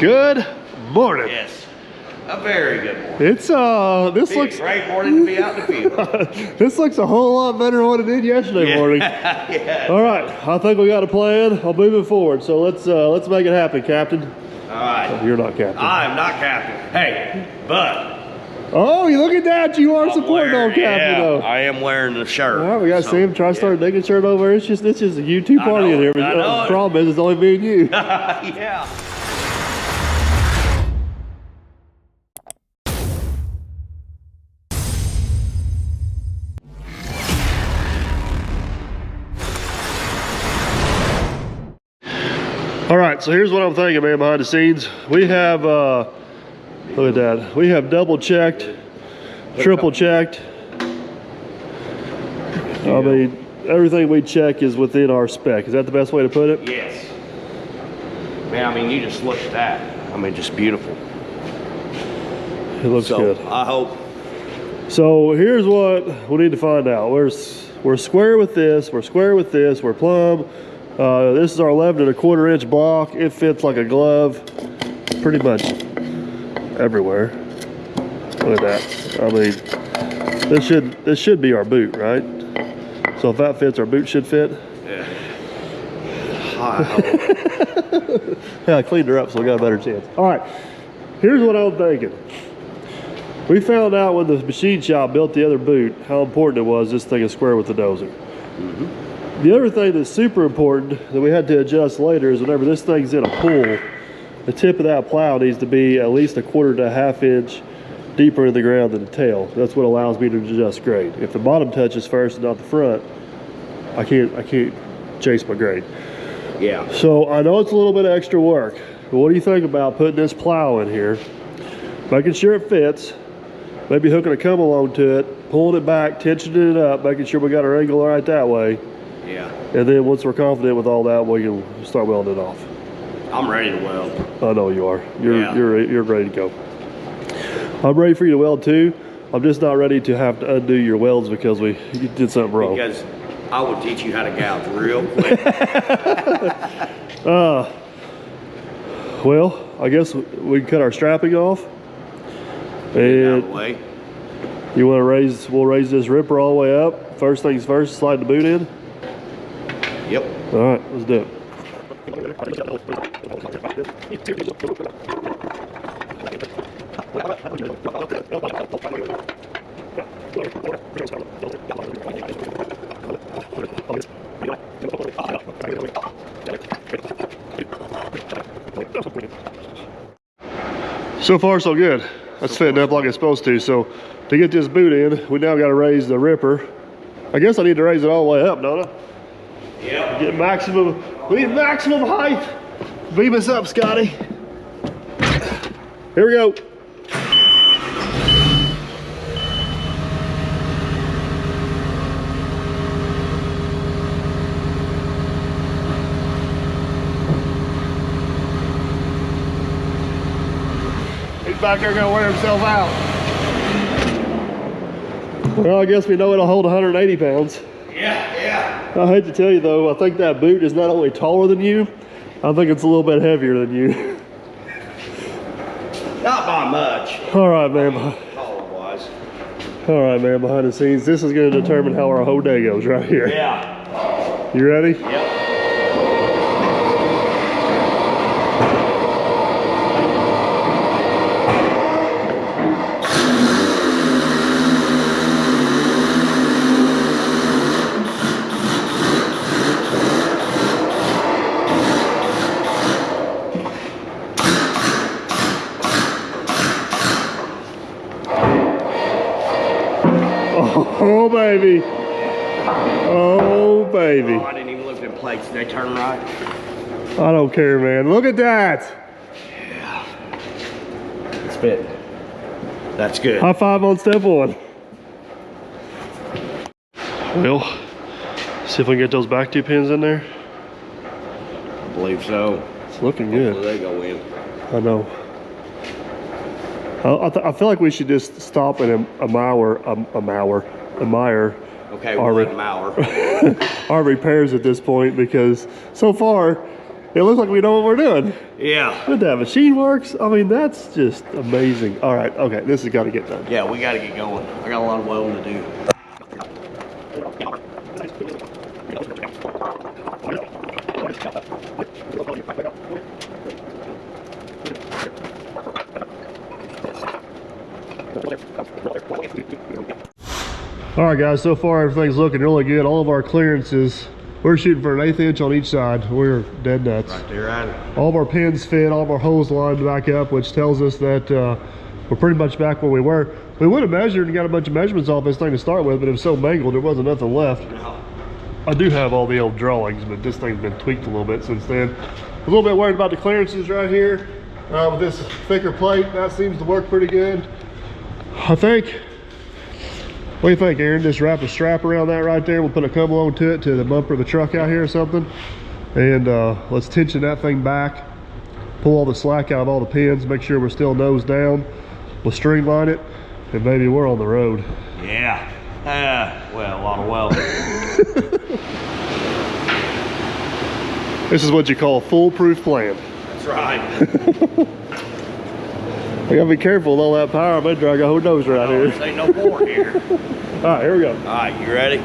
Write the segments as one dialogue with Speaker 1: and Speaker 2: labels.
Speaker 1: Good morning.
Speaker 2: Yes, a very good morning.
Speaker 1: It's this looks
Speaker 2: a great morning to be out in the field.
Speaker 1: this looks a whole lot better than what it did yesterday morning.
Speaker 2: Yeah.
Speaker 1: All right, I think we got a plan. I'll move it forward. So let's make it happen, Captain.
Speaker 2: All right.
Speaker 1: Oh, you're not Captain.
Speaker 2: I'm not Captain. Hey, but
Speaker 1: oh, you look at that! You are supporting old Captain, though.
Speaker 2: I am wearing the shirt.
Speaker 1: All right, we got to see him try to start making shirt over. It's just a U2 party in here. The problem is it's only me and you.
Speaker 2: Yeah.
Speaker 1: All right, so here's what I'm thinking, man, behind the scenes. We have, look at that. We have double checked, triple checked. I mean, everything we check is within our spec. Is that the best way to put it?
Speaker 2: Yes. Man, I mean, you just look at that. I mean, just beautiful.
Speaker 1: It looks good.
Speaker 2: I hope.
Speaker 1: So here's what we need to find out. We're square with this. We're square with this. We're plumb. This is our 11¼ inch block. It fits like a glove pretty much everywhere. Look at that. I mean, this should be our boot, right? So if that fits, our boot should fit.
Speaker 2: Yeah.
Speaker 1: Yeah, I cleaned her up, so we got a better chance. All right, here's what I'm thinking. We found out when the machine shop built the other boot how important it was this thing is square with the dozer.
Speaker 2: Mm-hmm.
Speaker 1: The other thing that's super important that we had to adjust later is whenever this thing's in a pool, the tip of that plow needs to be at least 1/4 to 1/2 inch deeper in the ground than the tail. That's what allows me to adjust grade. If the bottom touches first and not the front, I can't chase my grade.
Speaker 2: Yeah.
Speaker 1: So I know it's a little bit of extra work, but what do you think about putting this plow in here, making sure it fits, maybe hooking a come along to it, pulling it back, tensioning it up, making sure we got our angle right that way.
Speaker 2: Yeah.
Speaker 1: And then once we're confident with all that, we can start welding it off.
Speaker 2: I'm ready to weld.
Speaker 1: I know you are. You're ready to go. I'm ready for you to weld too. I'm just not ready to have to undo your welds because you did something wrong.
Speaker 2: Because I will teach you how to gouge real quick.
Speaker 1: Well, I guess we can cut our strapping off. And
Speaker 2: way.
Speaker 1: You want to we'll raise this ripper all the way up. First things first, slide the boot in.
Speaker 2: Yep.
Speaker 1: All right, let's do it. So far, so good. That's fitting up like it's supposed to. So to get this boot in, we now got to raise the ripper. I guess I need to raise it all the way up, don't I?
Speaker 2: Yep.
Speaker 1: Get maximum, we need maximum height. Beam us up, Scotty. Here we go. He's back there gonna wear himself out. Well, I guess we know it'll hold 180 pounds.
Speaker 2: Yeah.
Speaker 1: I hate to tell you though, I think that boot is not only taller than you, I think it's a little bit heavier than you.
Speaker 2: Not by much.
Speaker 1: All right, man.
Speaker 2: Taller-wise.
Speaker 1: All right, man, behind the scenes, this is going to determine how our whole day goes right here.
Speaker 2: Yeah.
Speaker 1: You ready?
Speaker 2: Yep.
Speaker 1: Oh, baby. Oh, baby.
Speaker 2: Oh, I didn't even look at them plates. Did they turn right?
Speaker 1: I don't care, man. Look at that.
Speaker 2: Yeah. It's fitting. That's good.
Speaker 1: High five on step one. Well, see if we can get those back 2 pins in there.
Speaker 2: I believe so.
Speaker 1: It's looking good.
Speaker 2: Hopefully they go in.
Speaker 1: I know. I feel like we should just stop and admire
Speaker 2: Okay, one hour.
Speaker 1: our repairs at this point, because so far It looks like we know what we're doing.
Speaker 2: Yeah.
Speaker 1: But that machine works. I mean, that's just amazing. All right, okay, this has got to get done.
Speaker 2: Yeah, we got to get going. I got a lot of welding to do.
Speaker 1: All right, guys, so far everything's looking really good. All of our clearances, we're shooting for an 1/8 inch on each side. We're dead nuts.
Speaker 2: Right there at it.
Speaker 1: All of our pins fit, all of our holes lined back up, which tells us that we're pretty much back where we were. We would have measured and got a bunch of measurements off this thing to start with, but it was so mangled, there wasn't nothing left.
Speaker 2: No.
Speaker 1: I do have all the old drawings, but this thing's been tweaked a little bit since then. A little bit worried about the clearances right here. With this thicker plate, that seems to work pretty good. I think, what do you think, Aaron? Just wrap a strap around that right there. We'll put a come along to it, to the bumper of the truck out here or something. And let's tension that thing back. Pull all the slack out of all the pins, make sure we're still nose down. We'll streamline it, and maybe we're on the road.
Speaker 2: Yeah. Well, a lot of welding.
Speaker 1: This is what you call a foolproof plan.
Speaker 2: That's right.
Speaker 1: I gotta be careful with all that power. I may drag a whole nose right here.
Speaker 2: This ain't no more here.
Speaker 1: All right, here we go.
Speaker 2: All right, you ready?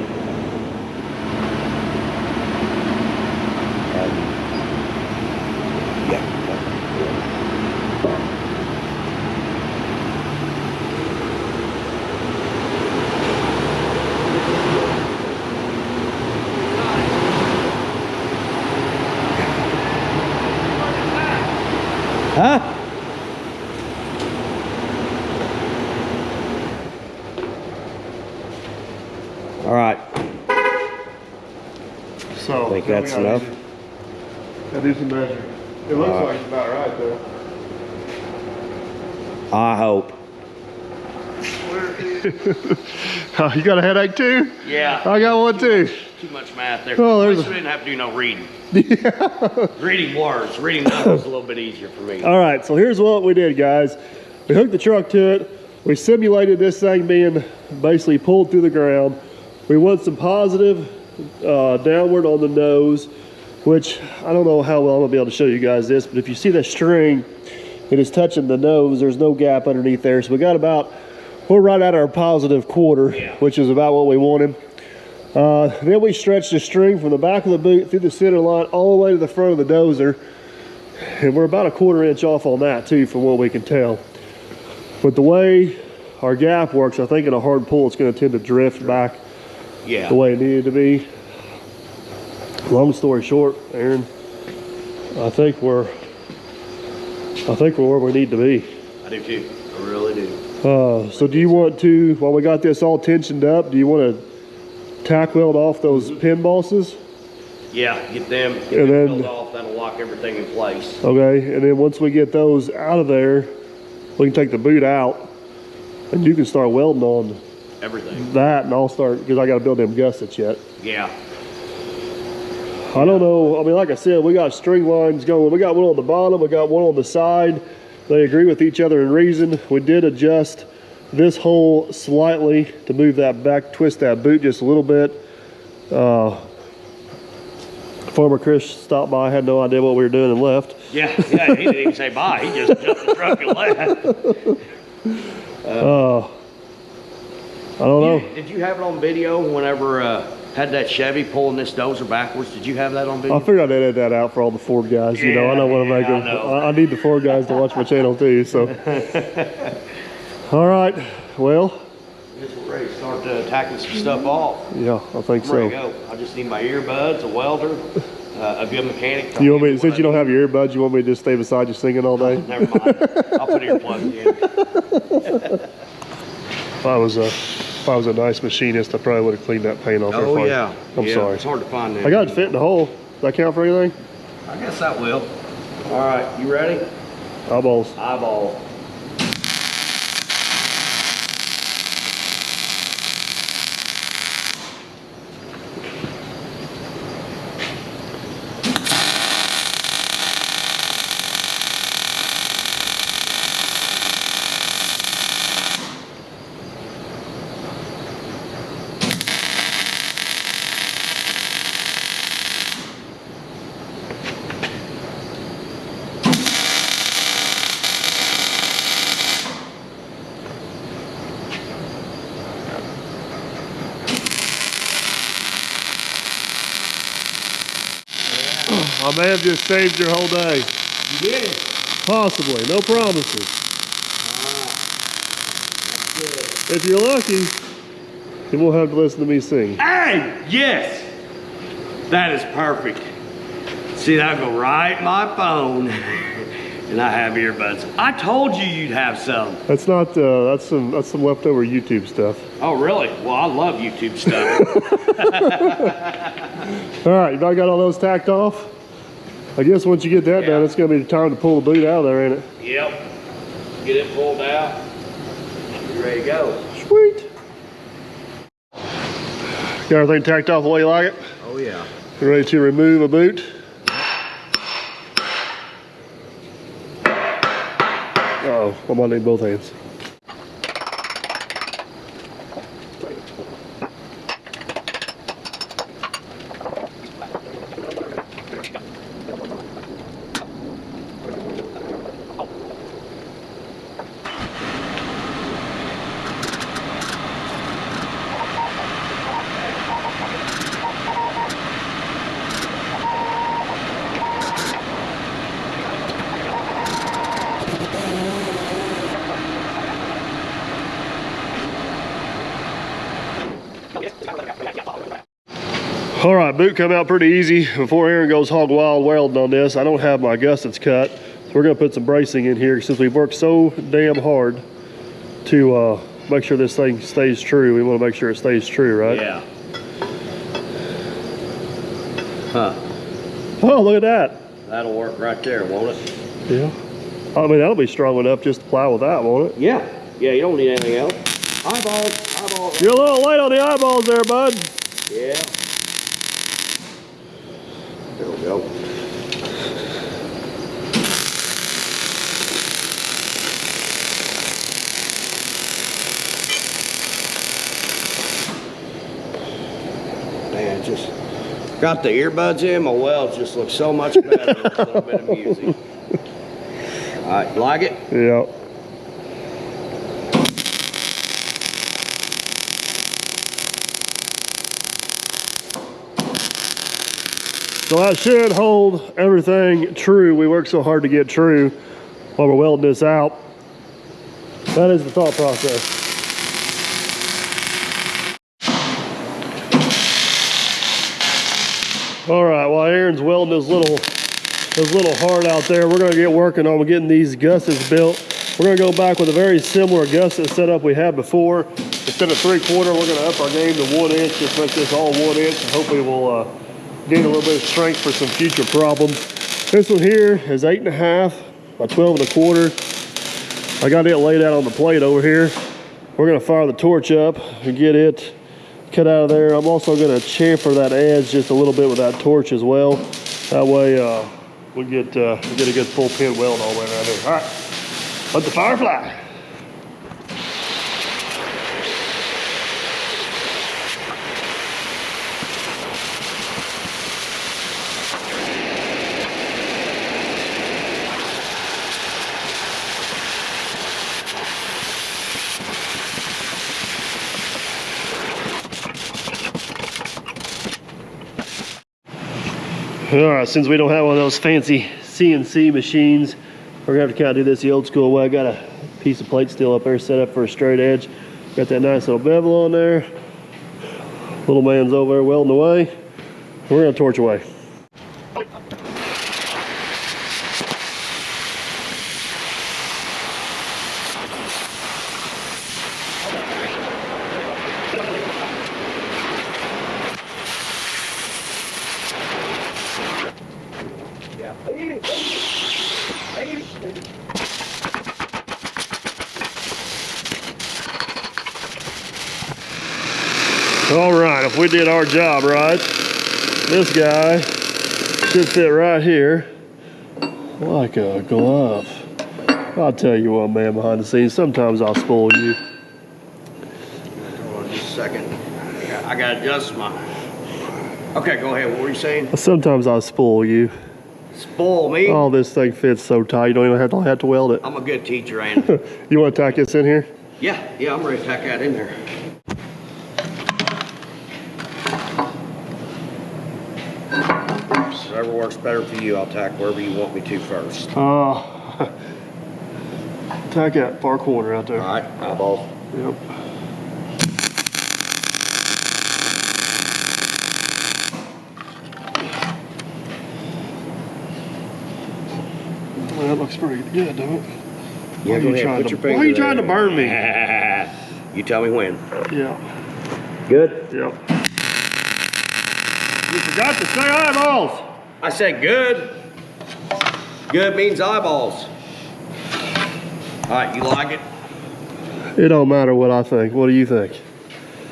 Speaker 2: Huh? All right.
Speaker 1: So,
Speaker 2: I think that's enough.
Speaker 1: Gotta do some measuring. It looks like it's about right though.
Speaker 2: I hope.
Speaker 1: You got a headache too?
Speaker 2: Yeah.
Speaker 1: I got one too.
Speaker 2: Too much math there.
Speaker 1: Oh,
Speaker 2: At
Speaker 1: there's
Speaker 2: least we didn't have to do no reading.
Speaker 1: Yeah.
Speaker 2: Reading words. Reading numbers a little bit easier for me.
Speaker 1: All right, so here's what we did, guys. We hooked the truck to it. We simulated this thing being basically pulled through the ground. We want some positive downward on the nose, which I don't know how well I'm gonna be able to show you guys this, but if you see that string, it is touching the nose. There's no gap underneath there. So we got about, we're right at our positive quarter, which is about what we wanted. Then we stretched the string from the back of the boot through the center line all the way to the front of the dozer. And we're about a 1/4 inch off on that too, from what we can tell. But the way our gap works, I think in a hard pull, it's gonna tend to drift back the way it needed to be. Long story short, Aaron, I think we're where we need to be.
Speaker 2: I do too. I really do.
Speaker 1: So do you want to, while we got this all tensioned up, do you want to tack weld off those pin bosses?
Speaker 2: Yeah, get them
Speaker 1: then
Speaker 2: peeled off. That'll lock everything in place.
Speaker 1: Okay, and then once we get those out of there, we can take the boot out, and you can start welding on
Speaker 2: Everything.
Speaker 1: that, and I'll start, because I got to build them gussets yet.
Speaker 2: Yeah.
Speaker 1: I don't know, I mean, like I said, we got string lines going. We got one on the bottom, we got one on the side. They agree with each other in reason. We did adjust this hole slightly to move that back, twist that boot just a little bit. Farmer Chris stopped by, had no idea what we were doing and left.
Speaker 2: Yeah, he didn't even say bye. He just jumped the truck and left.
Speaker 1: I don't know.
Speaker 2: Did you have it on video whenever had that Chevy pulling this dozer backwards? Did you have that on video?
Speaker 1: I figured I'd edit that out for all the Ford guys. You know, I don't want to make them. I need the Ford guys to watch my channel too. So, all right. Well,
Speaker 2: I guess we're ready to start tacking some stuff off.
Speaker 1: Yeah, I think
Speaker 2: I'm ready
Speaker 1: so.
Speaker 2: to go. I just need my earbuds, a welder, a good mechanic.
Speaker 1: You want me, since you don't have your earbuds, you want me to just stay beside you singing all day?
Speaker 2: Never mind. I'll put earplugs in.
Speaker 1: If I was a nice machinist, I probably would have cleaned that paint off.
Speaker 2: Oh yeah.
Speaker 1: I'm sorry.
Speaker 2: It's hard to find that.
Speaker 1: I got it fit in the hole. Does that count for anything?
Speaker 2: I guess that will. All right, you ready?
Speaker 1: Eyeballs.
Speaker 2: Eyeball.
Speaker 1: I may have just saved your whole day.
Speaker 2: You did.
Speaker 1: Possibly, no promises.
Speaker 2: That's good.
Speaker 1: If you're lucky, you won't have to listen to me sing.
Speaker 2: Hey, yes. That is perfect. See, that'll go right in my phone. And I have earbuds. I told you you'd have some.
Speaker 1: That's not, that's some leftover YouTube stuff.
Speaker 2: Oh, really? Well, I love YouTube stuff.
Speaker 1: All right, you got all those tacked off? I guess once you get that done, it's gonna be time to pull the boot out of there, ain't it?
Speaker 2: Yep. Get it pulled out. You're ready to go.
Speaker 1: Sweet. Got everything tacked off the way you like it?
Speaker 2: Oh, yeah.
Speaker 1: You ready to remove a boot? Uh-oh, I might need both hands. All right, boot come out pretty easy. Before Aaron goes hog wild welding on this, I don't have my gussets cut. So we're gonna put some bracing in here since we've worked so damn hard to make sure this thing stays true. We wanna make sure it stays true, right?
Speaker 2: Yeah. Huh.
Speaker 1: Oh, look at that.
Speaker 2: That'll work right there, won't it?
Speaker 1: Yeah. I mean, that'll be strong enough just to plow with that, won't it?
Speaker 2: Yeah. Yeah, you don't need anything else. Eyeballs, eyeballs.
Speaker 1: You're a little late on the eyeballs there, bud.
Speaker 2: Yeah. There we go. Man, just got the earbuds in, my welds just look so much better with a little bit of music. All right, you like it?
Speaker 1: Yeah. So that should hold everything true. We worked so hard to get true while we're welding this out. That is the thought process. All right, while Aaron's welding his little heart out there, we're gonna get working on getting these gussets built. We're gonna go back with a very similar gusset setup we had before. Instead of 3/4, we're gonna up our game to 1 inch, just make this all 1 inch, and hopefully we'll gain a little bit of strength for some future problems. This one here is 8.5 by 12 1/4. I got it laid out on the plate over here. We're gonna fire the torch up and get it cut out of there. I'm also gonna chamfer that edge just a little bit with that torch as well. That way we get a good full pin weld all the way around here. All right, let the fire fly. All right, since we don't have one of those fancy CNC machines, we're gonna have to kind of do this the old school way. I got a piece of plate steel up there set up for a straight edge. Got that nice little bevel on there. Little man's over there welding away. We're gonna torch away. All right, if we did our job right, this guy should fit right here like a glove. I'll tell you what, man, behind the scenes, sometimes I'll spoil you.
Speaker 2: Hold on just a second. I gotta adjust my... Okay, go ahead. What were you saying?
Speaker 1: Sometimes I'll spoil you.
Speaker 2: Spoil me?
Speaker 1: Oh, this thing fits so tight, you don't even have to weld it.
Speaker 2: I'm a good teacher, ain't I?
Speaker 1: You want to tack this in here?
Speaker 2: Yeah, I'm ready to tack that in there. Several works better for you. I'll tack wherever you want me to first.
Speaker 1: Tack that far corner out there.
Speaker 2: All right, eyeballs.
Speaker 1: Yep. Well, that looks pretty good, don't it?
Speaker 2: Yeah, go ahead. Put your finger
Speaker 1: Why are you trying to
Speaker 2: there.
Speaker 1: burn me?
Speaker 2: You tell me when.
Speaker 1: Yeah.
Speaker 2: Good?
Speaker 1: Yep. You forgot to say eyeballs.
Speaker 2: I said good. Good means eyeballs. All right, you like it?
Speaker 1: It don't matter what I think. What do you think?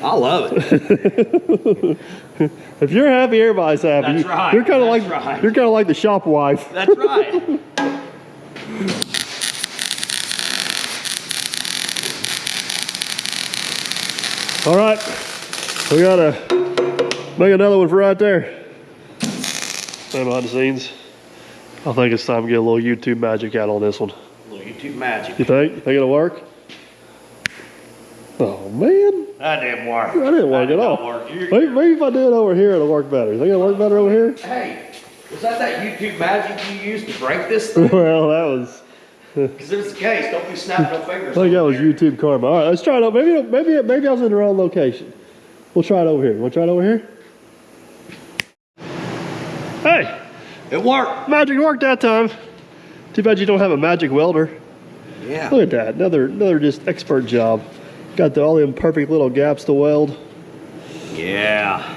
Speaker 2: I love it.
Speaker 1: If you're happy, everybody's happy.
Speaker 2: That's right.
Speaker 1: You're kind of like
Speaker 2: right.
Speaker 1: you're kind of like the shop wife.
Speaker 2: That's right.
Speaker 1: All right, we gotta make another one for right there. And behind the scenes, I think it's time to get a little YouTube magic out on this one.
Speaker 2: A little YouTube magic.
Speaker 1: You think? You think it'll work? Oh man,
Speaker 2: That didn't work.
Speaker 1: that didn't work at all. Maybe if I do it over here, it'll work better. You think it'll work better over here?
Speaker 2: Hey, was that YouTube magic you used to break this thing?
Speaker 1: Well, that was.
Speaker 2: Because if it's the case, don't be snapping no fingers.
Speaker 1: I think that
Speaker 2: over
Speaker 1: was
Speaker 2: here.
Speaker 1: YouTube karma. All right, let's try it out. Maybe I was in the wrong location. We'll try it over here. Want to try it over here? Hey,
Speaker 2: It worked.
Speaker 1: magic worked that time. Too bad you don't have a magic welder.
Speaker 2: Yeah.
Speaker 1: Look at that. Another just expert job. Got all the imperfect little gaps to weld.
Speaker 2: Yeah.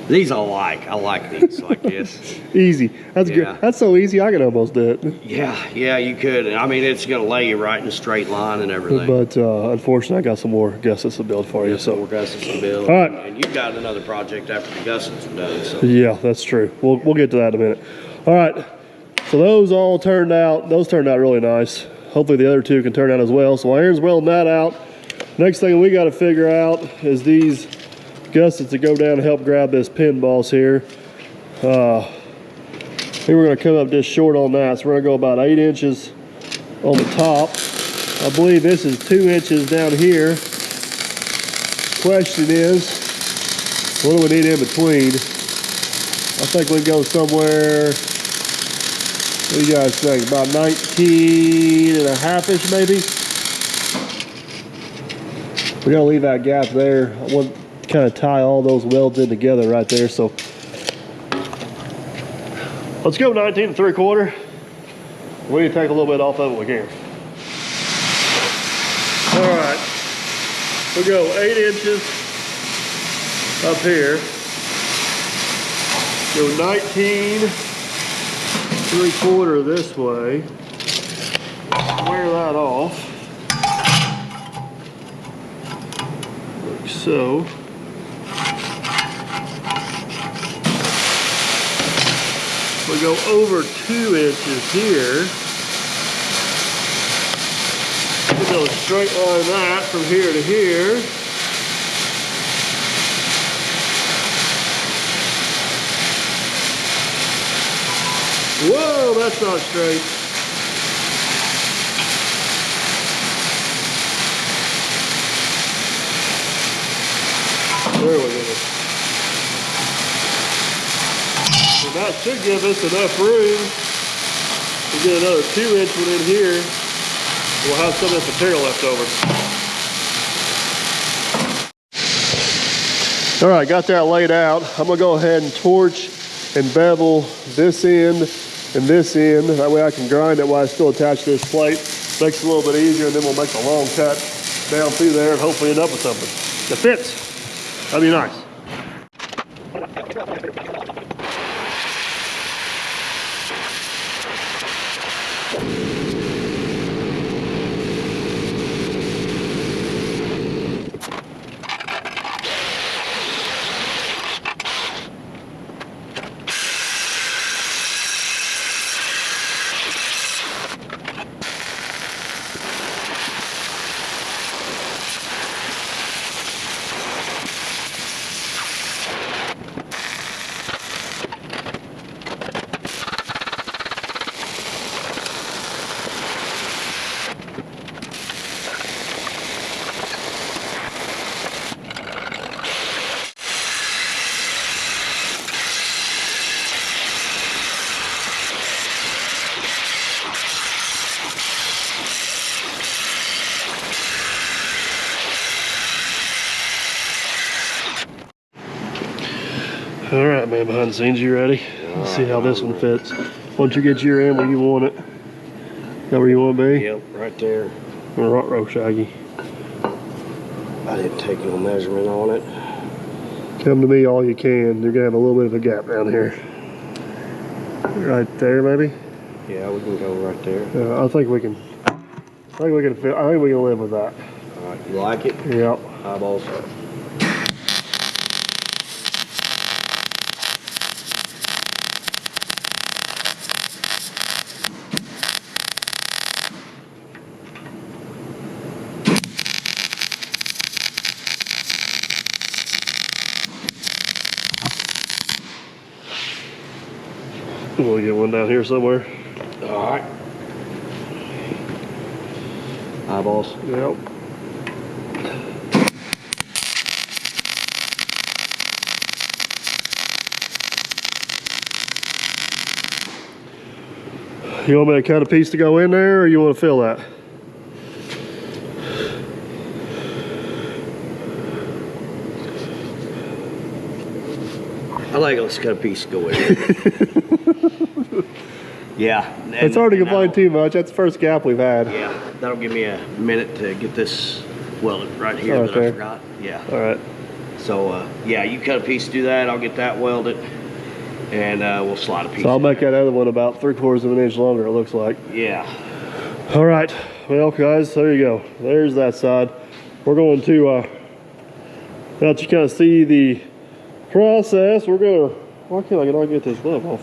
Speaker 2: These I like. I like these like this.
Speaker 1: Easy. That's
Speaker 2: Yeah.
Speaker 1: good. That's so easy I can almost do it.
Speaker 2: Yeah, you could. I mean, it's going to lay you right in a straight line and everything.
Speaker 1: But unfortunately, I got some more gussets to build for you.
Speaker 2: So
Speaker 1: So
Speaker 2: we're gussets to build.
Speaker 1: All right.
Speaker 2: And you've got another project after the gussets are done. So
Speaker 1: yeah, that's true. We'll get to that in a minute. All right. So those all turned out. Those turned out really nice. Hopefully the other two can turn out as well. So while Aaron's welding that out, next thing we got to figure out is these gussets to go down and help grab this pin boss here. I think we're going to come up just short on that. So we're going to go about 8 inches on the top. I believe this is 2 inches down here. Question is, what do we need in between? I think we go somewhere, what do you guys think? About 19 and a half-ish maybe? We're gonna leave that gap there. I want to kind of tie all those welds in together right there. So let's go 19 3/4. We need to take a little bit off of it we can. All right, we'll go 8 inches up here. Go 19 3/4 this way. Square that off. Like so. We'll go over 2 inches here. We'll go straight line that from here to here. Whoa, that's not straight. There we go. So that should give us enough room to get another 2-inch one in here. We'll have some of this material left over. All right, got that laid out. I'm gonna go ahead and torch and bevel this end and this end. That way I can grind it while I still attach this plate. Makes it a little bit easier, and then we'll make a long cut down through there and hopefully end up with something that fits. That'd be nice. All right, man, behind the scenes, you ready? Let's see how this one fits. Once you get your in where you want it. That where you want to be?
Speaker 2: Yep, right there.
Speaker 1: Row Shaggy.
Speaker 2: I didn't take no measurement on it.
Speaker 1: Come to me all you can. You're gonna have a little bit of a gap down here. Right there, maybe?
Speaker 2: Yeah, we can go right there.
Speaker 1: I think we can live with that.
Speaker 2: All right, you like it?
Speaker 1: Yep.
Speaker 2: Eyeballs.
Speaker 1: We'll get one down here somewhere.
Speaker 2: All right. Eyeballs.
Speaker 1: Yep. You want me to cut a piece to go in there, or you want to fill that?
Speaker 2: I like let's cut a piece to go in. Yeah.
Speaker 1: It's hard to complain too much. That's the first gap we've had.
Speaker 2: Yeah, that'll give me a minute to get this welded right here that I forgot. Yeah.
Speaker 1: All right.
Speaker 2: So, yeah, you cut a piece to do that. I'll get that welded, and we'll slide a piece.
Speaker 1: So I'll make that other one about 3/4 of an inch longer, it looks like.
Speaker 2: Yeah.
Speaker 1: All right. Well, guys, there you go. There's that side. We're going to, now that you kind of see the process, we're going to, why can't I not get this glove off?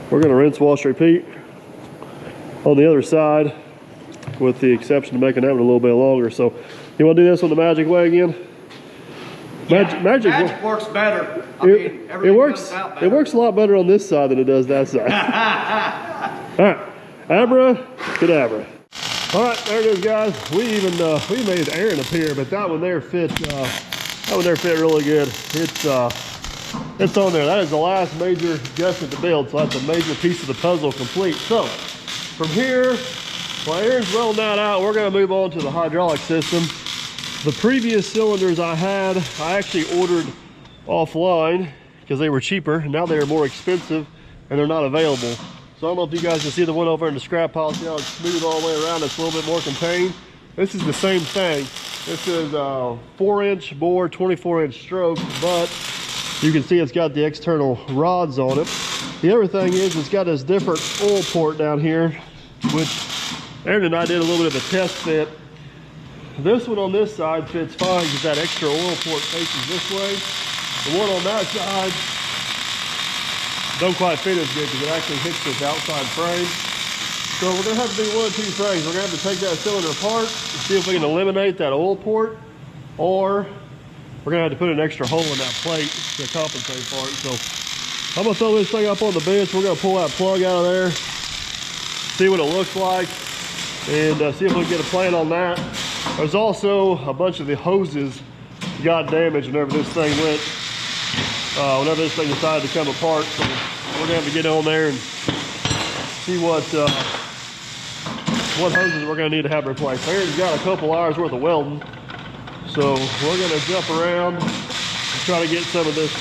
Speaker 1: We're going to rinse, wash, repeat on the other side, with the exception of making that one a little bit longer. So you want to do this one the magic way again?
Speaker 2: Yeah, magic works better.
Speaker 1: It works a lot better on this side than it does that side. All right, abracadabra. All right, there it is, guys. We made Aaron appear, but that one there fit. Really good. It's on there. That is the last major adjustment to build, so that's a major piece of the puzzle complete. So from here, while Aaron's welding that out, we're going to move on to the hydraulic system. The previous cylinders I had, I actually ordered offline because they were cheaper. Now they're more expensive and they're not available. So I don't know if you guys can see the one over in the scrap pile. See how it's smooth all the way around. It's a little bit more contained. This is the same thing. This is a 4-inch bore, 24-inch stroke, but you can see it's got the external rods on it. The other thing is it's got this different oil port down here, which Aaron and I did a little bit of a test fit. This one on this side fits fine because that extra oil port faces this way. The one on that side don't quite fit as good because it actually hits this outside frame. So we're going to have to do one of two things. We're going to have to take that cylinder apart and see if we can eliminate that oil port, or we're going to have to put an extra hole in that plate to compensate for it. So I'm going to throw this thing up on the bench. We're going to pull that plug out of there, see what it looks like, and see if we can get a plan on that. There's also a bunch of the hoses got damaged whenever this thing went, whenever this thing decided to come apart. So we're going to have to get on there and see what hoses we're going to need to have replaced. Aaron's got a couple hours worth of welding, so we're going to jump around and try to get some of this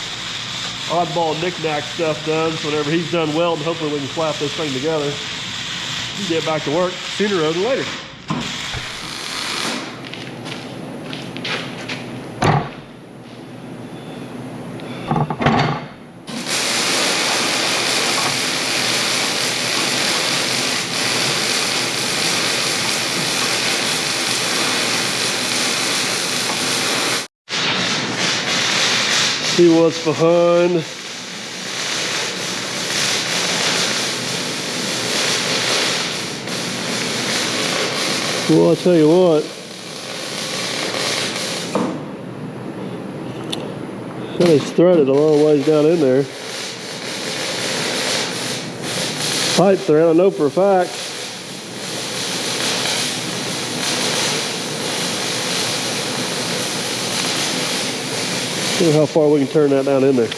Speaker 1: oddball knick-knack stuff done. So whenever he's done welding, hopefully we can slap this thing together and get back to work sooner rather than later. See what's behind. Well, I'll tell you what. It's threaded a long ways down in there. Pipe thread, I know for a fact. See how far we can turn that down in there.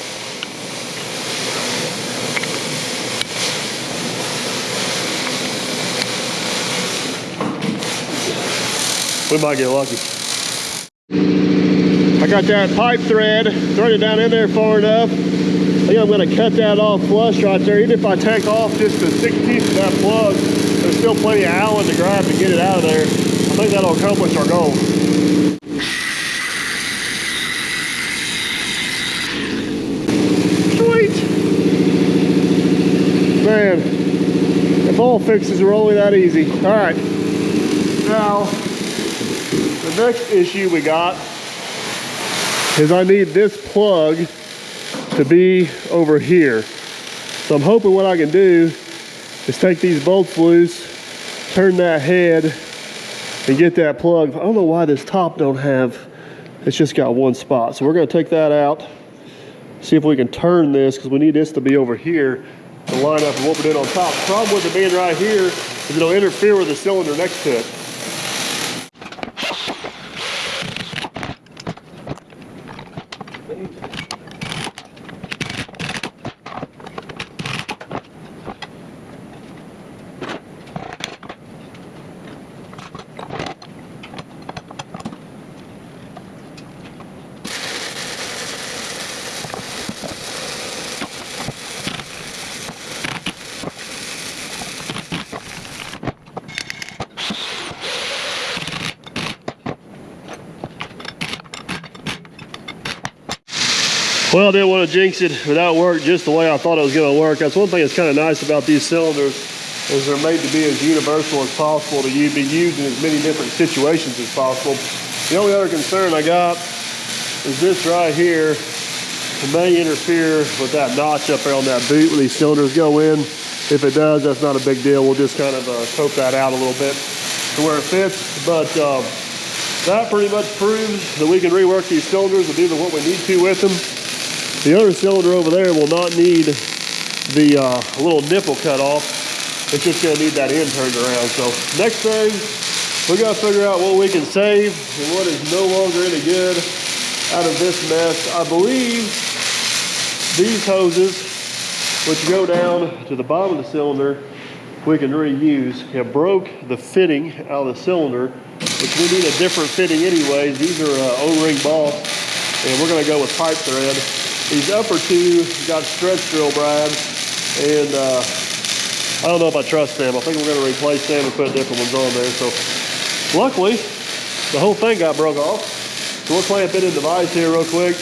Speaker 1: We might get lucky. I got that pipe thread threaded down in there far enough think I'm gonna cut that off flush right there. Even if I take off just the 16th of that plug, there's still plenty of Allen to grab to get it out of there. I think that'll accomplish our goal. Sweet. Man, if all fixes were only that easy. All right. Now, the next issue we got is I need this plug to be over here. So I'm hoping what I can do is take these bolts loose, turn that head, and get that plug. I don't know why this top don't have, it's just got one spot. So we're gonna take that out, see if we can turn this, because we need this to be over here to line up with what we're doing on top. The problem with it being right here is it'll interfere with the cylinder next to it. Well, I didn't want to jinx it without work just the way I thought it was going to work. That's one thing that's kind of nice about these cylinders is they're made to be as universal as possible to be used in as many different situations as possible. The only other concern I got is this right here. It may interfere with that notch up there on that boot where these cylinders go in. If it does, that's not a big deal. We'll just kind of cope that out a little bit to where it fits. But that pretty much proves that we can rework these cylinders and do what we need to with them. The other cylinder over there will not need the little nipple cut off. It's just gonna need that end turned around. So next thing, we gotta figure out what we can save and what is no longer any good out of this mess. I believe these hoses, which go down to the bottom of the cylinder, we can reuse. It broke the fitting out of the cylinder, which we need a different fitting anyways. These are O-ring boss, and we're gonna go with pipe thread. These upper two got stretch drill brads, and I don't know if I trust them. I think we're gonna replace them and put different ones on there. So luckily, the whole thing got broke off. So we'll clamp it in the vise here real quick,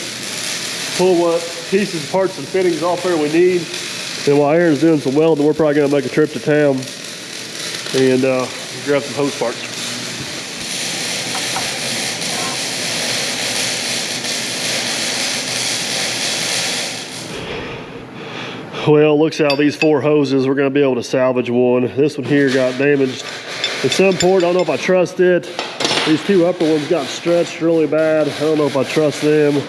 Speaker 1: pull what pieces, parts, and fittings off there we need. And while Aaron's doing some welding, we're probably gonna make a trip to town and grab some hose parts. Well, looks how these 4 hoses, we're gonna be able to salvage one. This one here got damaged at some point. I don't know if I trust it. These 2 upper ones got stretched really bad. I don't know if I trust them.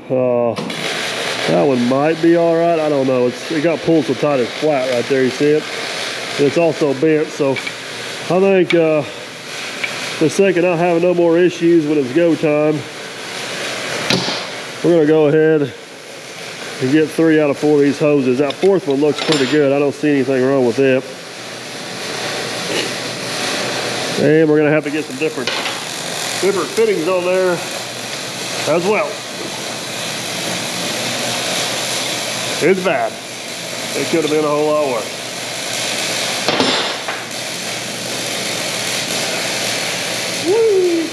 Speaker 1: That one might be all right. I don't know. It got pulled so tight it's flat right there. You see it? And it's also bent. So I think for the sake of not having no more issues when it's go time, we're gonna go ahead and get 3 out of 4 of these hoses. That 4th one looks pretty good. I don't see anything wrong with it. And we're gonna have to get some different fittings on there as well. It's bad. It could have been a whole lot worse. Woo!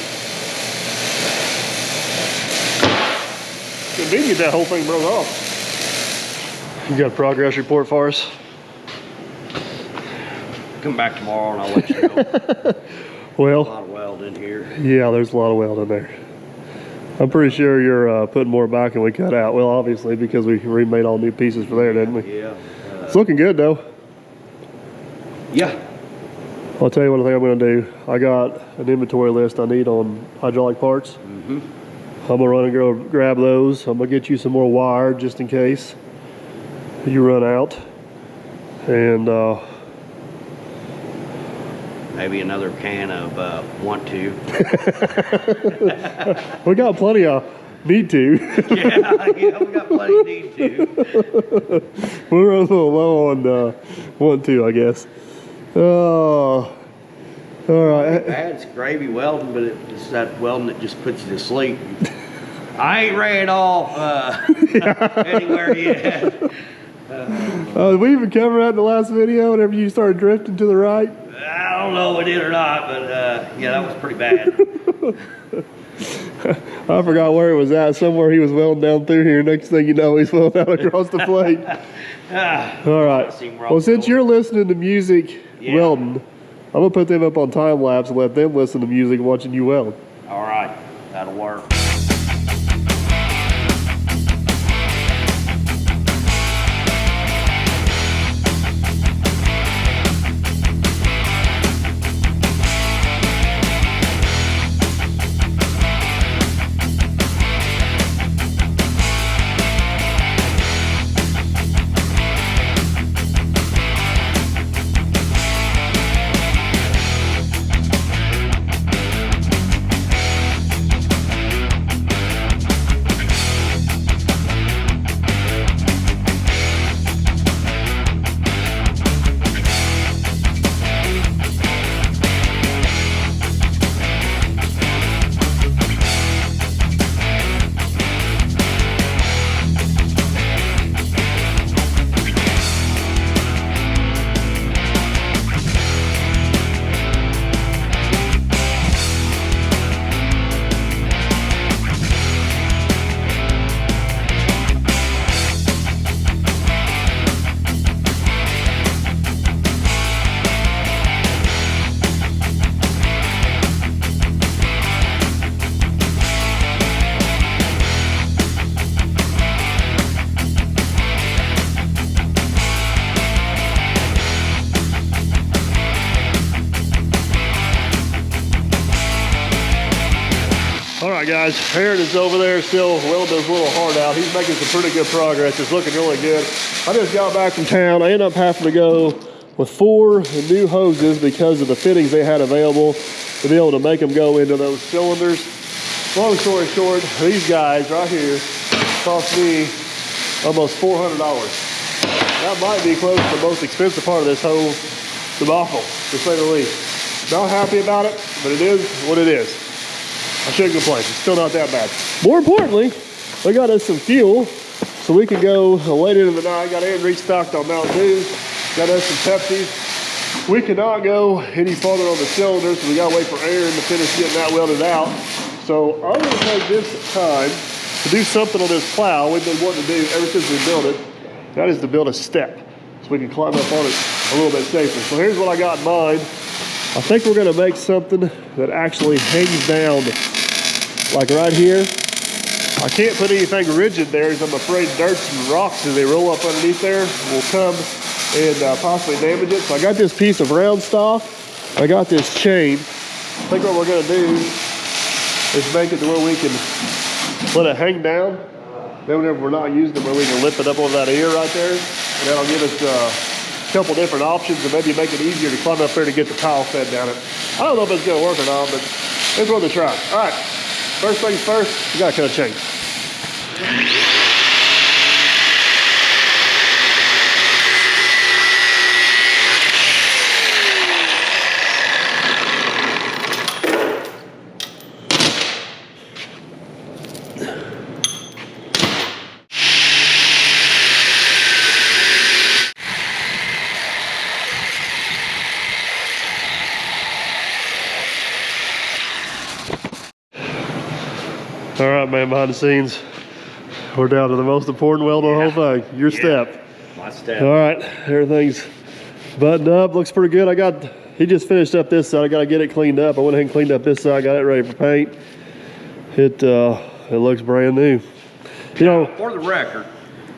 Speaker 1: Convenient that whole thing broke off. You got a progress report for us?
Speaker 2: Come back tomorrow and I'll let you know.
Speaker 1: Well,
Speaker 2: a lot of weld in here.
Speaker 1: Yeah, there's a lot of weld in there. I'm pretty sure you're putting more back than we cut out. Well, obviously, because we remade all new pieces for there, didn't we?
Speaker 2: Yeah.
Speaker 1: It's looking good, though.
Speaker 2: Yeah.
Speaker 1: I'll tell you what I think I'm going to do. I got an inventory list I need on hydraulic parts.
Speaker 2: Mm-hmm.
Speaker 1: I'm going to run and go grab those. I'm going to get you some more wire just in case you run out. And
Speaker 2: maybe another can of want to.
Speaker 1: We got plenty of need to.
Speaker 2: yeah, we got plenty of need to.
Speaker 1: We're a little low on want to, I guess. Oh, all right.
Speaker 2: Bad, it's gravy welding, but it's that welding that just puts you to sleep. I ain't ran off anywhere yet.
Speaker 1: Did we even cover that in the last video whenever you started drifting to the right?
Speaker 2: I don't know if it did or not, but yeah, that was pretty bad.
Speaker 1: I forgot where it was at. Somewhere he was welding down through here. Next thing you know, he's welding out across the plate. All right. Well, since you're listening to music welding, I'm going to put them up on time lapse and let them listen to music watching you weld.
Speaker 2: All right. That'll work.
Speaker 1: All right, guys, Aaron is over there still welding his little heart out. He's making some pretty good progress. It's looking really good. I just got back from town. I ended up having to go with 4 new hoses because of the fittings they had available to be able to make them go into those cylinders. Long story short, these guys right here cost me almost $400. That might be close to the most expensive part of this whole debacle, to say the least. Not happy about it, but it is what it is. I shouldn't complain. It's still not that bad. More importantly, they got us some fuel so we can go late into the night. Got Aaron restocked on Mountain Dew. Got us some Pepsi. We cannot go any farther on the cylinder, so we got to wait for Aaron to finish getting that welded out. So I'm going to take this time to do something on this plow we've been wanting to do ever since we built it. That is to build a step so we can climb up on it a little bit safer. So here's what I got in mind. I think we're going to make something that actually hangs down like right here. I can't put anything rigid there because I'm afraid dirt and rocks as they roll up underneath there will come and possibly damage it. So I got this piece of round stock. I got this chain. I think what we're going to do is make it to where we can let it hang down. Then whenever we're not using it, where we can lift it up over that ear right there. And that'll give us a couple different options and maybe make it easier to climb up there to get the tile fed down it. I don't know if it's going to work or not, but it's worth a try. All right. First things first, we gotta cut a chain. All right, man, behind the scenes, we're down to the most important weld on the whole thing, your step.
Speaker 2: My step.
Speaker 1: All right, everything's buttoned up, looks pretty good. He just finished up this side. I gotta get it cleaned up. I went ahead and cleaned up this side, got it ready for paint. It looks brand new. You know,
Speaker 2: for the record,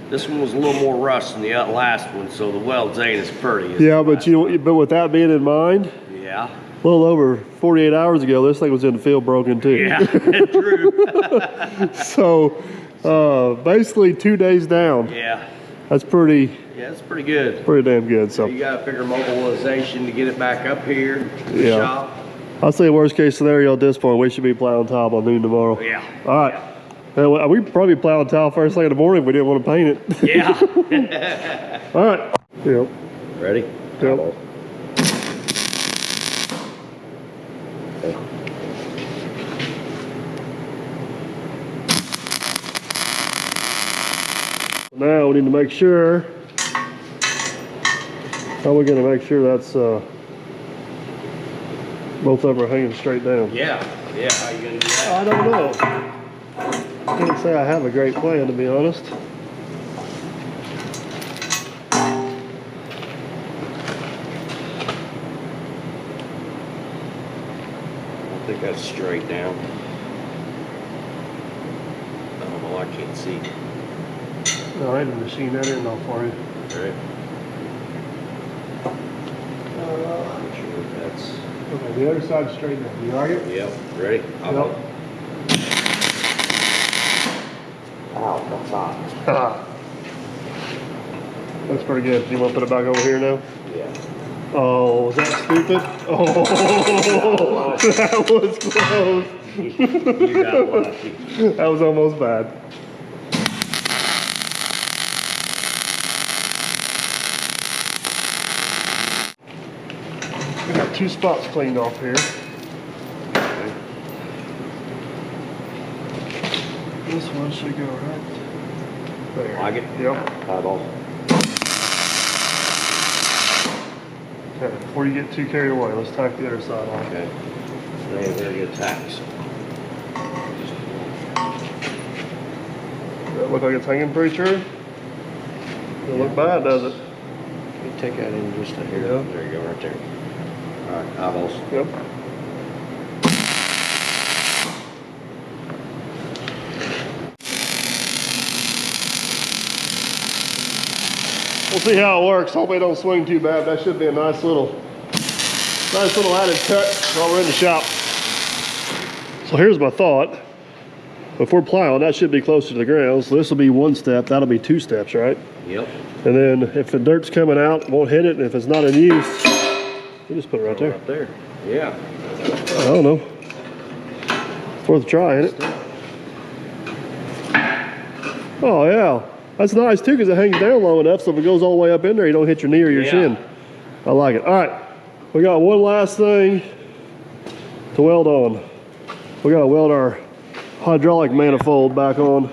Speaker 2: this one was a little more rust than the last one, so the welds ain't as pretty as
Speaker 1: yeah, but but with that being in mind,
Speaker 2: yeah.
Speaker 1: A little over 48 hours ago, this thing was in the field broken too.
Speaker 2: Yeah, true.
Speaker 1: So basically 2 days down.
Speaker 2: Yeah.
Speaker 1: That's pretty.
Speaker 2: Yeah, it's pretty good.
Speaker 1: Pretty damn good. So
Speaker 2: you got to figure mobilization to get it back up here to the shop.
Speaker 1: I'll say worst case scenario at this point, we should be plowing tile by noon tomorrow.
Speaker 2: Yeah.
Speaker 1: All right. Yeah. We probably plowing tile first thing in the morning if we didn't want to paint it.
Speaker 2: Yeah.
Speaker 1: All right. Yep.
Speaker 2: Ready?
Speaker 1: Yep. Now we need to make sure. How are we going to make sure that's both of them are hanging straight down?
Speaker 2: Yeah, how you gonna do that?
Speaker 1: I don't know. I can't say I have a great plan, to be honest.
Speaker 2: I think that's straight down. I don't know, I can't see.
Speaker 1: No, I had to machine that in though for you.
Speaker 2: All right. I'm sure that's...
Speaker 1: Okay, the other side's straight down. You like it?
Speaker 2: Yep, ready? I'll
Speaker 1: Yep.
Speaker 2: go. Ow, that's hot.
Speaker 1: That's pretty good. You want to put it back over here now?
Speaker 2: Yeah.
Speaker 1: Oh, is that stupid? Oh, that was close.
Speaker 2: You got lucky.
Speaker 1: That was almost bad. We got 2 spots cleaned off here. This one should go right there.
Speaker 2: Like it?
Speaker 1: Yep.
Speaker 2: Eyeball.
Speaker 1: Okay, before you get too carried away, let's tack the other side on.
Speaker 2: Okay. They ain't very good tacks.
Speaker 1: Does that look like it's hanging pretty true? Doesn't look bad, does it?
Speaker 2: You take that in just a hair.
Speaker 1: Yeah.
Speaker 2: There you go, right there. All right, eyeballs.
Speaker 1: Yep. We'll see how it works. Hope it don't swing too bad. That should be a nice little added cut while we're in the shop. So here's my thought. If we're plowing, that should be closer to the ground. So this will be 1 step. That'll be 2 steps, right?
Speaker 2: Yep.
Speaker 1: And then if the dirt's coming out, it won't hit it. And if it's not in use, you just put it right there.
Speaker 2: Right there. Yeah.
Speaker 1: I don't know. It's worth a try, ain't it? Oh yeah, that's nice too because it hangs down long enough so if it goes all the way up in there, you don't hit your knee or your shin. I like it. All right, we got one last thing to weld on. We got to weld our hydraulic manifold back on.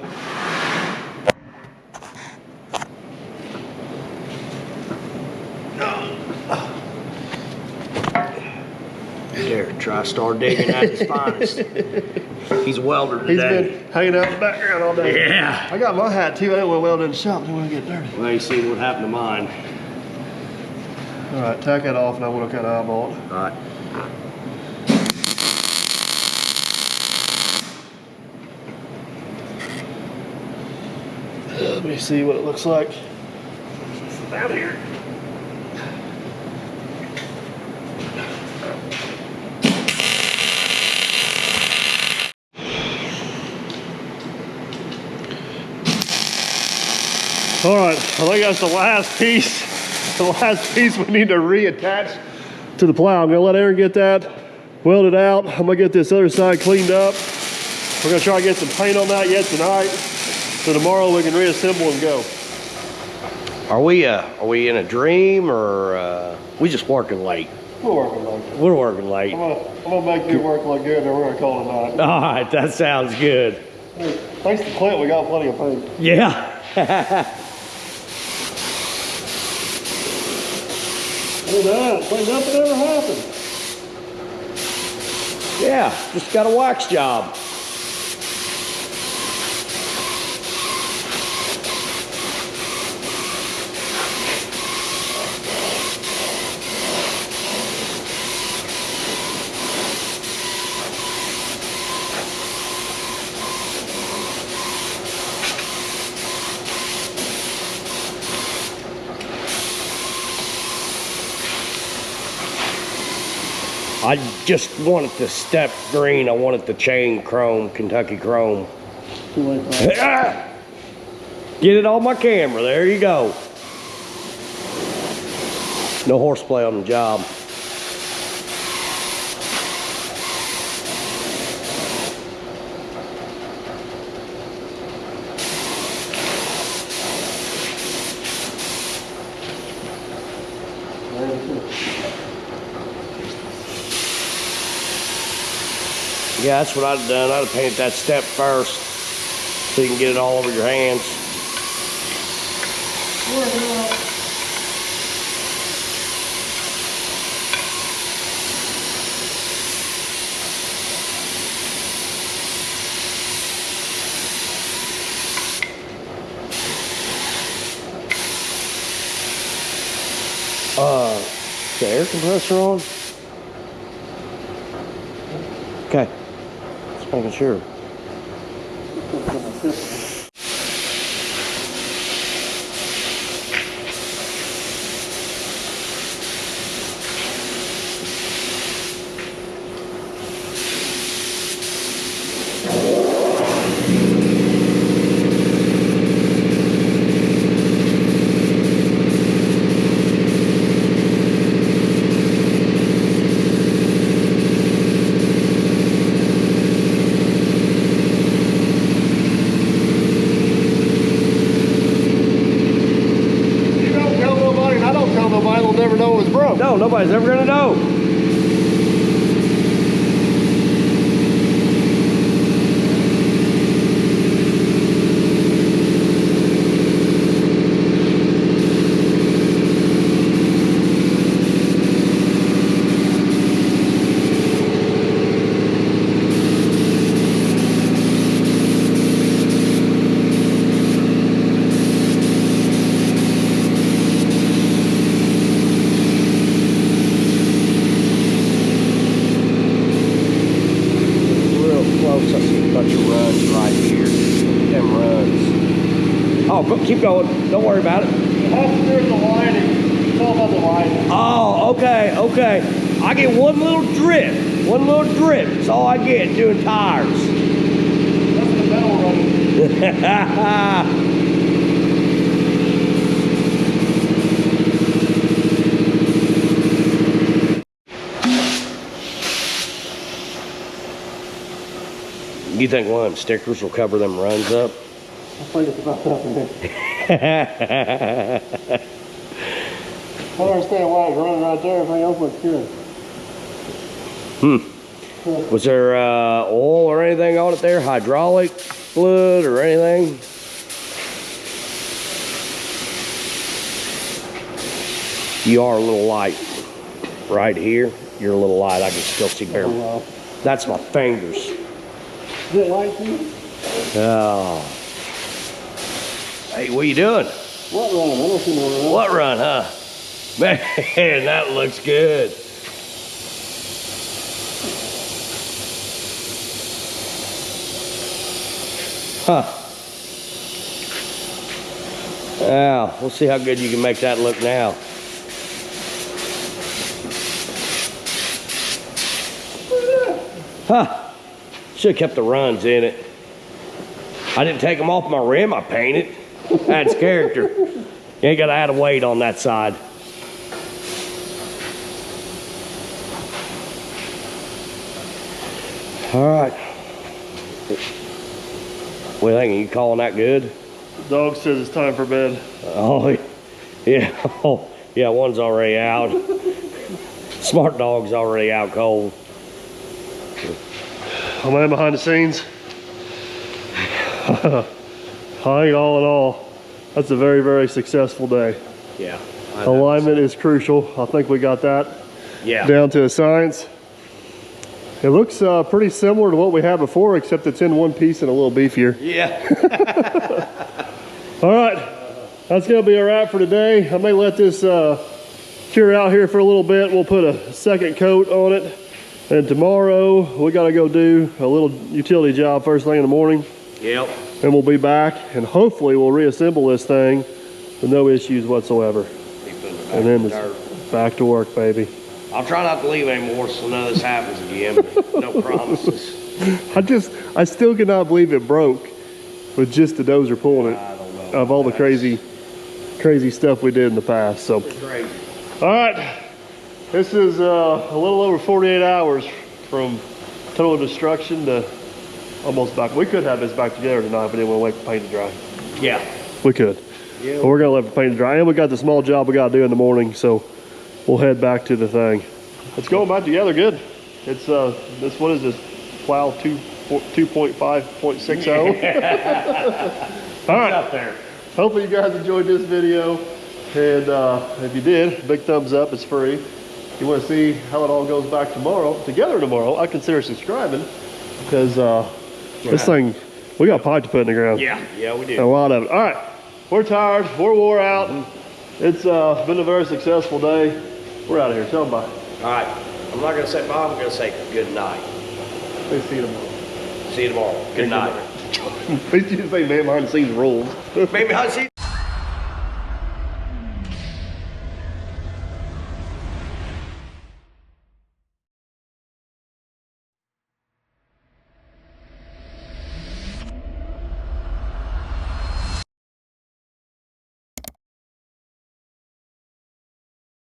Speaker 2: There, TriStar digging at his finest. He's a welder today.
Speaker 1: He's been hanging out in the background all day.
Speaker 2: Yeah.
Speaker 1: I got my hat too. I didn't want to weld in the shop. I didn't want to get dirty.
Speaker 2: Well, you see what happened to mine.
Speaker 1: All right, tack that off and I want to kind of eyeball it.
Speaker 2: All right.
Speaker 1: Let me see what it looks like down here. All right, I think that's the last piece. The last piece we need to reattach to the plow. I'm gonna let Aaron get that welded out. I'm gonna get this other side cleaned up. We're gonna try to get some paint on that yet tonight. So tomorrow we can reassemble and go.
Speaker 2: Are we in a dream or we just working late?
Speaker 1: We're working late.
Speaker 2: We're working late.
Speaker 1: I'm gonna make your work look good and then we're gonna call it a night.
Speaker 2: All right, that sounds good.
Speaker 1: Hey, thanks to Clint, we got plenty of paint.
Speaker 2: Yeah.
Speaker 1: Look at that, it's like nothing ever happened.
Speaker 2: Yeah, just got a wax job. I just wanted the step green. I wanted the chain chrome, Kentucky chrome. Get it on my camera. There you go. No horseplay on the job. Yeah, that's what I'd have done. I'd have painted that step first so you can get it all over your hands.
Speaker 3: The air compressor on? Okay. Just making sure. No, nobody's ever gonna know. Keep going. Don't worry about it.
Speaker 1: There's the lining. It's all about the lining.
Speaker 3: Oh, okay, okay. I get one little drip. One little drip. That's all I get doing tires.
Speaker 1: That's the metal running.
Speaker 3: You think one of them stickers will cover them runs up?
Speaker 1: I think it's about that, man. I don't understand why it's running right there. Everything else looks good.
Speaker 3: Was there oil or anything on it there? Hydraulic fluid or anything? You are a little light right here. You're a little light. I can still see bare. That's my fingers.
Speaker 1: Is it light to you?
Speaker 3: Oh. Hey, what you doing?
Speaker 1: What run? I don't see no run.
Speaker 3: What run, huh? Man, that looks good. Huh. Now, we'll see how good you can make that look now. Huh. Should have kept the runs in it. I didn't take them off my rim, I painted. That's character. You ain't got to add a weight on that side. All right. What do you think? You calling that good?
Speaker 1: Dog says it's time for bed.
Speaker 3: Oh, yeah. Oh, yeah, one's already out. Smart dog's already out cold.
Speaker 1: I'm in behind the scenes. I think all in all, that's a very, very successful day.
Speaker 3: Yeah.
Speaker 1: Alignment is crucial. I think we got that
Speaker 3: down
Speaker 1: to a science. It looks pretty similar to what we had before, except it's in one piece and a little beefier.
Speaker 3: Yeah.
Speaker 1: All right, that's gonna be a wrap for today. I may let this cure out here for a little bit. We'll put a second coat on it. And tomorrow, we gotta go do a little utility job first thing in the morning.
Speaker 3: Yep.
Speaker 1: And we'll be back, and hopefully we'll reassemble this thing with no issues whatsoever. And then it's back to work, baby.
Speaker 3: I'll try not to leave anymore so none of this happens again, but no promises.
Speaker 1: I still cannot believe it broke with just the dozer pulling it.
Speaker 3: I don't know.
Speaker 1: Of all the crazy stuff we did in the past. So,
Speaker 3: Great.
Speaker 1: all right, this is a little over 48 hours from total destruction to almost back. We could have this back together tonight, but then we'll wait for paint to dry.
Speaker 3: Yeah.
Speaker 1: We could.
Speaker 3: Yeah.
Speaker 1: But we're gonna let the paint to dry, and we got the small job we gotta do in the morning, so we'll head back to the thing. It's going back together good. It's this, what is this? Plow 2.5.60. All right.
Speaker 3: Up there.
Speaker 1: hopefully you guys enjoyed this video. And if you did, big thumbs up, it's free. If you want to see how it all goes back together tomorrow, I consider subscribing because this thing, we got pipe to put in the ground.
Speaker 3: Yeah, we do.
Speaker 1: A lot of it. All right, we're tired, we're wore out. It's been a very successful day. We're out of here. Tell them bye.
Speaker 3: All right, I'm not gonna say bye, I'm gonna say good night.
Speaker 1: Say see you tomorrow.
Speaker 3: See you tomorrow. Good night.
Speaker 1: At least you didn't say man behind the scenes rules.
Speaker 3: Maybe I'll see